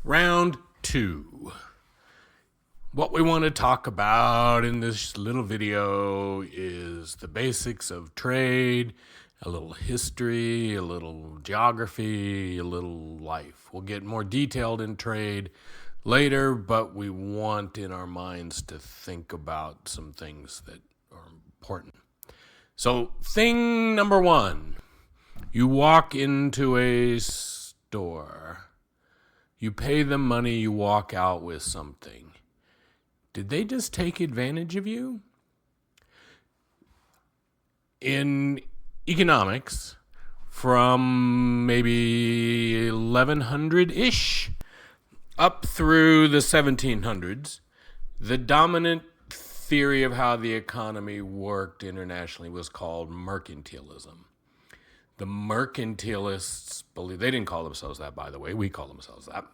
Round 2. What we want to talk about in this little video is the basics of trade, a little history, a little geography, a little life. We'll get more detailed in trade later, but we want in our minds to think about some things that are important. So, thing number 1, you walk into a store. You pay them money, you walk out with something. Did they just take advantage of you? In economics, from maybe 1100-ish up through the 1700s, the dominant theory of how the economy worked internationally was called mercantilism. The mercantilists believed, they didn't call themselves that, by the way, we call themselves that.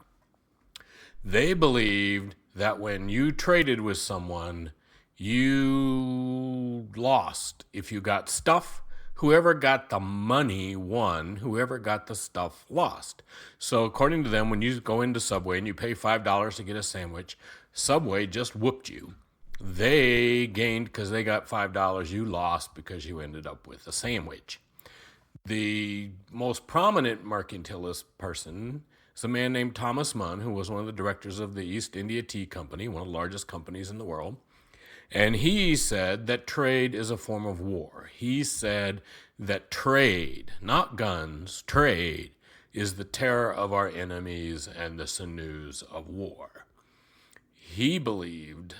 They believed that when you traded with someone, you lost. If you got stuff, whoever got the money won, whoever got the stuff lost. So according to them, when you go into Subway and you pay $5 to get a sandwich, Subway just whooped you. They gained because they got $5, you lost because you ended up with a sandwich. The most prominent mercantilist person is a man named Thomas Munn, who was one of the directors of the East India Tea Company, one of the largest companies in the world. And he said that trade is a form of war. He said that trade, not guns, trade is the terror of our enemies and the sinews of war. He believed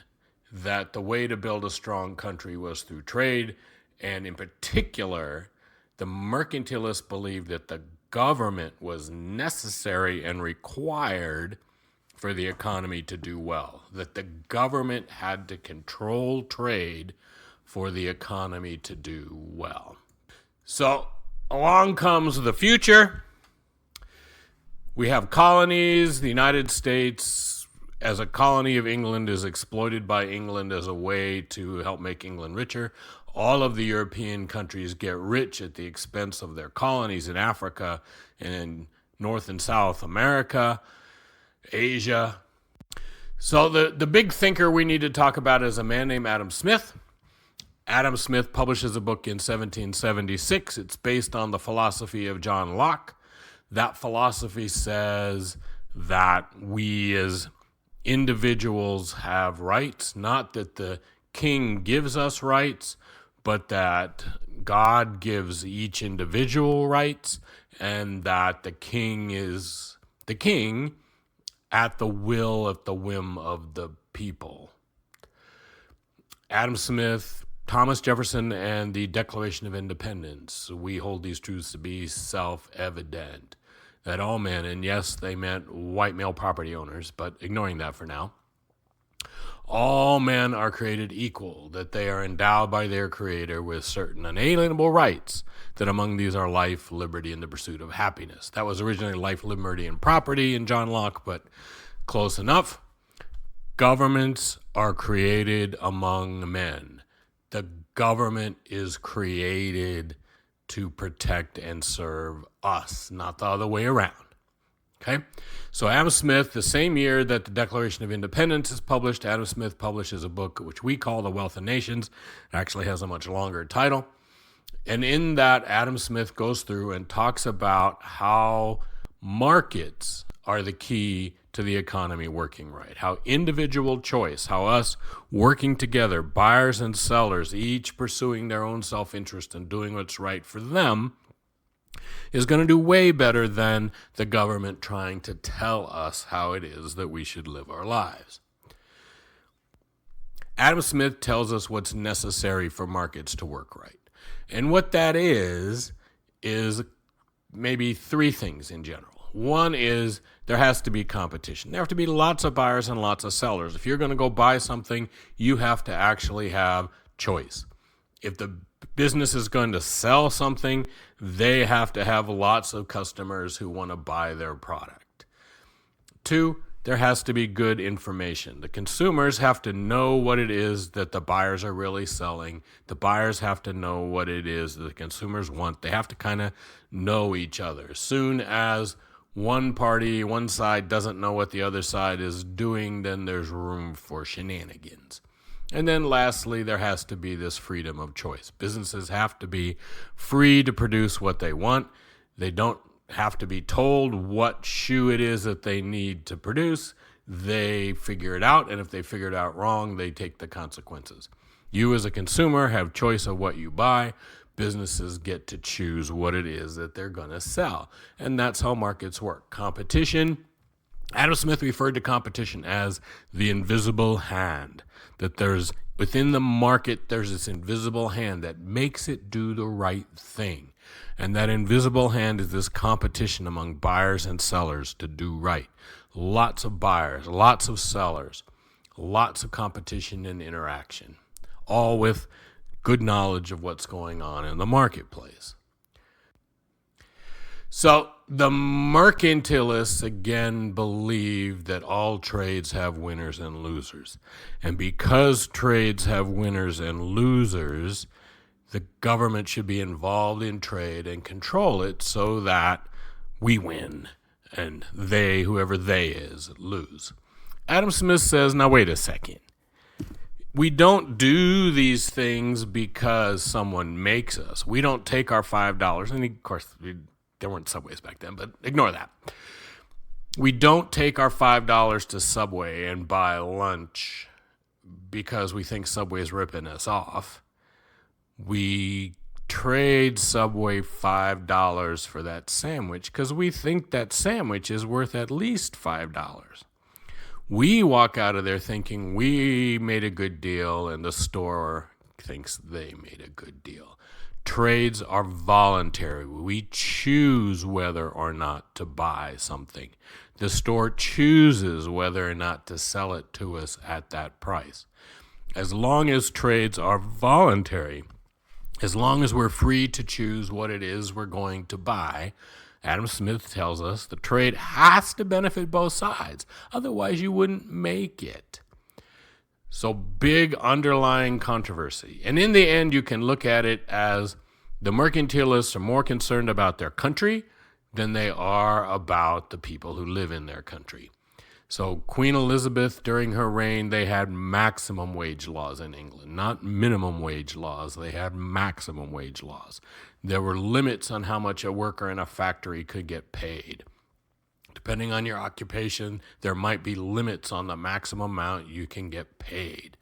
that the way to build a strong country was through trade, and in particular, the mercantilists believed that the government was necessary and required for the economy to do well, that the government had to control trade for the economy to do well. So along comes the future. We have colonies. The United States, as a colony of England, is exploited by England as a way to help make England richer. All of the European countries get rich at the expense of their colonies in Africa and in North and South America, Asia. So the big thinker we need to talk about is a man named Adam Smith. Adam Smith publishes a book in 1776. It's based on the philosophy of John Locke. That philosophy says that we as individuals have rights, not that the king gives us rights, but that God gives each individual rights, and that the king is the king at the whim of the people. Adam Smith, Thomas Jefferson, and the Declaration of Independence, we hold these truths to be self-evident, that all men, and yes, they meant white male property owners, but ignoring that for now, all men are created equal, that they are endowed by their Creator with certain unalienable rights, that among these are life, liberty, and the pursuit of happiness. That was originally life, liberty, and property in John Locke, but close enough. Governments are created among men. The government is created to protect and serve us, not the other way around. Okay, so Adam Smith, the same year that the Declaration of Independence is published, Adam Smith publishes a book which we call The Wealth of Nations. It actually has a much longer title. And in that, Adam Smith goes through and talks about how markets are the key to the economy working right, how individual choice, how us working together, buyers and sellers, each pursuing their own self-interest and doing what's right for them, is going to do way better than the government trying to tell us how it is that we should live our lives. Adam Smith tells us what's necessary for markets to work right. And what that is maybe 3 things in general. One is there has to be competition. There have to be lots of buyers and lots of sellers. If you're going to go buy something, you have to actually have choice. If the business is going to sell something, they have to have lots of customers who want to buy their product. 2, there has to be good information. The consumers have to know what it is that the buyers are really selling. The buyers have to know what it is that the consumers want. They have to kind of know each other. As soon as one side doesn't know what the other side is doing, then there's room for shenanigans. And then lastly, there has to be this freedom of choice. Businesses have to be free to produce what they want. They don't have to be told what shoe it is that they need to produce. They figure it out, and if they figure it out wrong, they take the consequences. You as a consumer have choice of what you buy. Businesses get to choose what it is that they're going to sell. And that's how markets work. Competition. Adam Smith referred to competition as the invisible hand, that there's within the market, there's this invisible hand that makes it do the right thing. And that invisible hand is this competition among buyers and sellers to do right. Lots of buyers, lots of sellers, lots of competition and interaction, all with good knowledge of what's going on in the marketplace. So the mercantilists again believe that all trades have winners and losers. And because trades have winners and losers, the government should be involved in trade and control it so that we win and they, whoever they is, lose. Adam Smith says, now wait a second. We don't do these things because someone makes us. We don't take our $5, and of course, there weren't Subways back then, but ignore that. We don't take our $5 to Subway and buy lunch because we think Subway's ripping us off. We trade Subway $5 for that sandwich because we think that sandwich is worth at least $5. We walk out of there thinking we made a good deal and the store thinks they made a good deal. Trades are voluntary. We choose whether or not to buy something. The store chooses whether or not to sell it to us at that price. As long as trades are voluntary, as long as we're free to choose what it is we're going to buy, Adam Smith tells us the trade has to benefit both sides. Otherwise, you wouldn't make it. So big underlying controversy. And in the end, you can look at it as the mercantilists are more concerned about their country than they are about the people who live in their country. So Queen Elizabeth, during her reign, they had maximum wage laws in England, not minimum wage laws. They had maximum wage laws. There were limits on how much a worker in a factory could get paid. Depending on your occupation, there might be limits on the maximum amount you can get paid.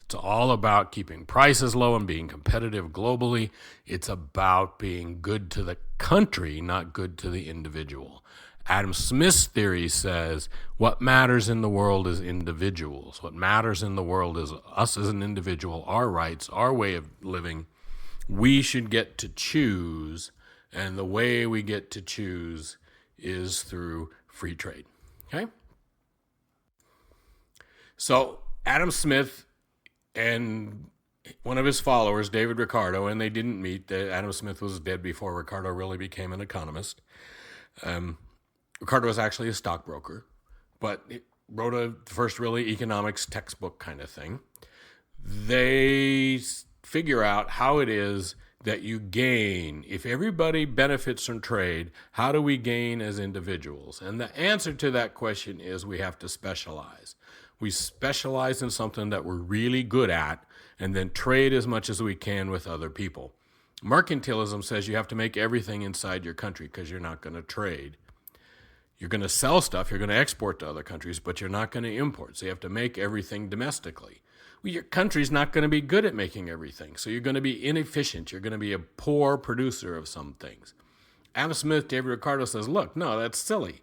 It's all about keeping prices low and being competitive globally. It's about being good to the country, not good to the individual. Adam Smith's theory says what matters in the world is individuals. What matters in the world is us as an individual, our rights, our way of living. We should get to choose, and the way we get to choose is through free trade. Okay? So Adam Smith and one of his followers, David Ricardo, and they didn't meet. Adam Smith was dead before Ricardo really became an economist. Ricardo was actually a stockbroker, but it wrote a first really economics textbook kind of thing. They figure out how it is that you gain. If everybody benefits from trade, how do we gain as individuals? And the answer to that question is we have to specialize. We specialize in something that we're really good at and then trade as much as we can with other people. Mercantilism says you have to make everything inside your country because you're not going to trade. You're going to sell stuff, you're going to export to other countries, but you're not going to import. So you have to make everything domestically. Well, your country's not going to be good at making everything. So you're going to be inefficient. You're going to be a poor producer of some things. Adam Smith, David Ricardo says, look, no, that's silly.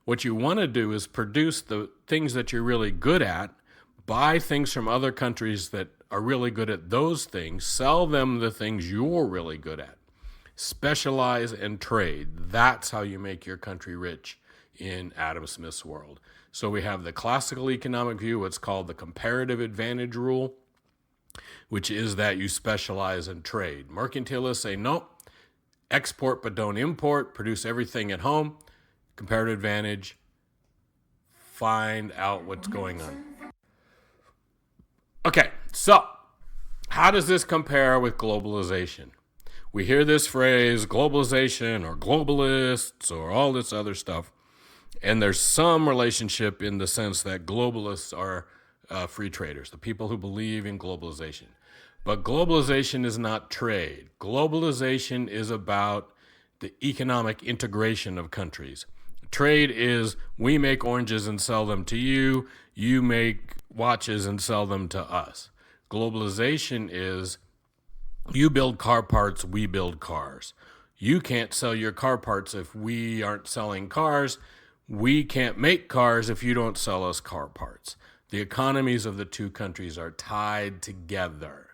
What you want to do is produce the things that you're really good at, buy things from other countries that are really good at those things, sell them the things you're really good at. Specialize and trade. That's how you make your country rich in Adam Smith's world. So we have the classical economic view, what's called the comparative advantage rule, which is that you specialize in trade. Mercantilists say, nope, export but don't import, produce everything at home. Comparative advantage, find out what's going on. Okay, so how does this compare with globalization? We hear this phrase, globalization or globalists or all this other stuff. And there's some relationship in the sense that globalists are free traders, the people who believe in globalization. But globalization is not trade. Globalization is about the economic integration of countries. Trade is we make oranges and sell them to you, you make watches and sell them to us. Globalization is you build car parts, we build cars. You can't sell your car parts if we aren't selling cars. We can't make cars if you don't sell us car parts. The economies of the two countries are tied together.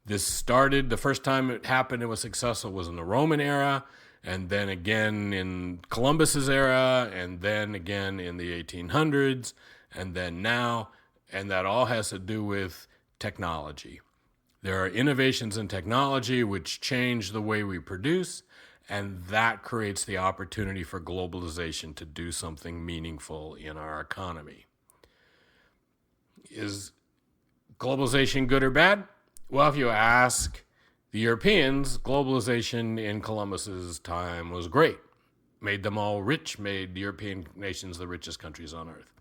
This started, the first time it happened, it was successful, was in the Roman era, and then again in Columbus's era, and then again in the 1800s, and then now, and that all has to do with technology. There are innovations in technology which change the way we produce, and that creates the opportunity for globalization to do something meaningful in our economy. Is globalization good or bad? Well, if you ask the Europeans, globalization in Columbus's time was great. Made them all rich, made the European nations the richest countries on earth.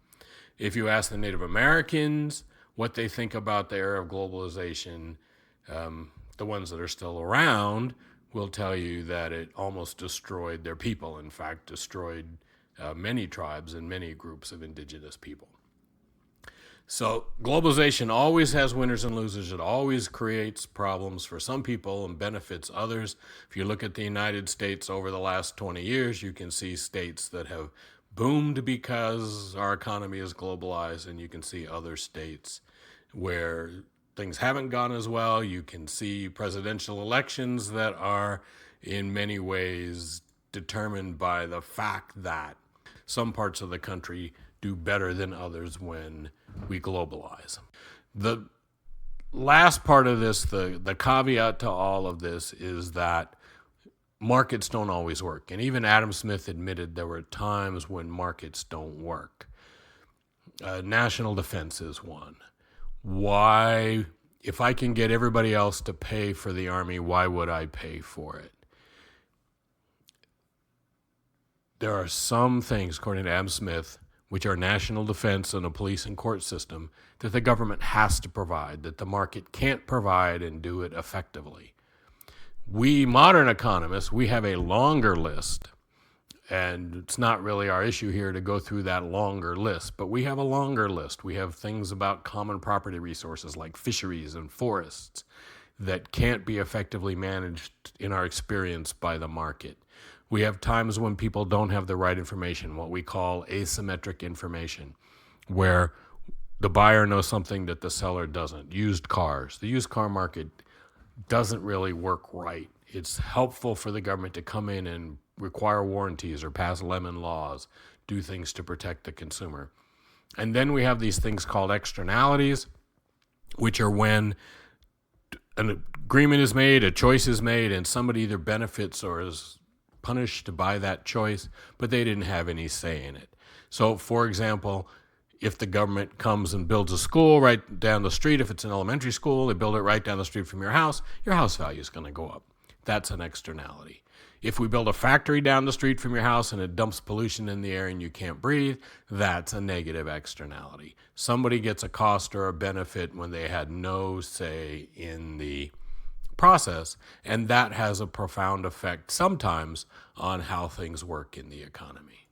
If you ask the Native Americans what they think about the era of globalization, the ones that are still around will tell you that it almost destroyed their people. In fact, destroyed many tribes and many groups of indigenous people. So globalization always has winners and losers. It always creates problems for some people and benefits others. If you look at the United States over the last 20 years, you can see states that have boomed because our economy is globalized, and you can see other states where things haven't gone as well. You can see presidential elections that are in many ways determined by the fact that some parts of the country do better than others when we globalize. The last part of this, the caveat to all of this, is that markets don't always work. And even Adam Smith admitted there were times when markets don't work. National defense is one. Why, if I can get everybody else to pay for the army, why would I pay for it? There are some things, according to Adam Smith, which are national defense and a police and court system, that the government has to provide, that the market can't provide and do it effectively. We modern economists, we have a longer list, and it's not really our issue here to go through that longer list, but we have a longer list. We have things about common property resources like fisheries and forests that can't be effectively managed in our experience by the market. We have times when people don't have the right information, what we call asymmetric information, where the buyer knows something that the seller doesn't. Used cars. The used car market doesn't really work right. It's helpful for the government to come in and require warranties or pass lemon laws, do things to protect the consumer. And then we have these things called externalities, which are when an agreement is made, a choice is made, and somebody either benefits or is punished by that choice, but they didn't have any say in it. So, for example, if the government comes and builds a school right down the street, if it's an elementary school, they build it right down the street from your house value is going to go up. That's an externality. If we build a factory down the street from your house and it dumps pollution in the air and you can't breathe, that's a negative externality. Somebody gets a cost or a benefit when they had no say in the process, and that has a profound effect sometimes on how things work in the economy.